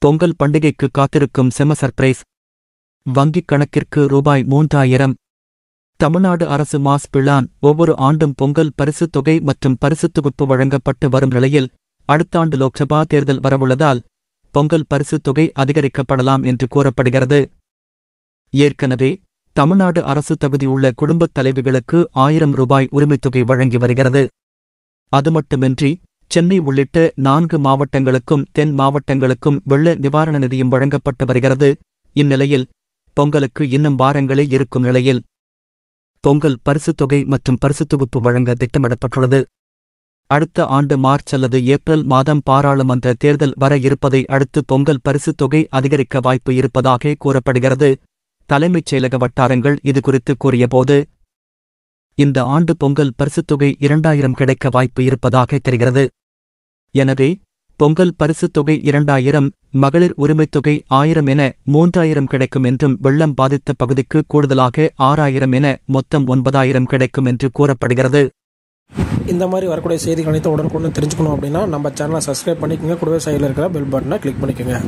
பொங்கல் பண்டிகைக்கு காத்திருக்கும் செம சர்ப்ரைஸ். வங்கிக் கணக்கிற்கு ரூபாய் 3000. தமிழ்நாடு அரசு மாஸ் பிளான். ஒவ்வொரு ஆண்டும் பொங்கல் பரிசுத் தொகை மற்றும் பரிசுத் தொகுப்பு வழங்கப்பட்டு வரும் நிலையில் அடுத்த ஆண்டு லோக்சபா தேர்தல் வரவுள்ளதால் பொங்கல் பரிசுத் தொகை அதிகரிக்கப்படலாம் என்று கூறப்படுகிறது. ஏற்கனவே தமிழ்நாடு அரசு தகுதியுள்ள குடும்பத் தலைவிகளுக்கு 1000 ரூபாய் உரிமைத்தொகை வழங்கி வருகிறது. அதுமட்டுமின்றி சென்னை உள்ளிட்ட 4 மாவட்டங்களுக்கும் தென் மாவட்டங்களுக்கும் வெள்ள நிவாரண நிதியும் வழங்கப்பட்டு வருகிறது. இந்நிலையில் பொங்கலுக்கு இன்னும் வாரங்களே இருக்கும் நிலையில் பொங்கல் பரிசுத் தொகை மற்றும் பரிசுத் தொகுப்பு வழங்க திட்டமிடப்பட்டுள்ளது. அடுத்த ஆண்டு மார்ச் அல்லது ஏப்ரல் மாதம் பாராளுமன்ற தேர்தல் வர இருப்பதை அடுத்து பொங்கல் பரிசுத் தொகை அதிகரிக்க வாய்ப்பு இருப்பதாக கூறப்படுகிறது. தலைமைச் செயலக வட்டாரங்கள் இதுகுறித்து கூறியபோது, இந்த ஆண்டு பொங்கல் பரிசுத் தொகை 2000 கிடைக்க வாய்ப்பு இருப்பதாக தெரிகிறது. எனவே பொங்கல் பரிசுத் தொகை 2000, மகளிர் உரிமைத்தொகை 1000 என 3000 கிடைக்கும் என்றும் வெள்ளம் பாதித்த பகுதிக்கு கூடுதலாக 6000 என மொத்தம் 9000 கிடைக்கும் என்று கூறப்படுகிறது. இந்த மாதிரி வரக்கூடிய செய்திகள் அனைத்தும் உடனுக்குடன் தெரிஞ்சுக்கணும் அப்படின்னா நம்ம சேனலை சப்ஸ்கிரைப் பண்ணிக்கோங்க. கூடவே சைடில் இருக்கிற பெல் பட்டனை கிளிக் பண்ணிக்கோங்க.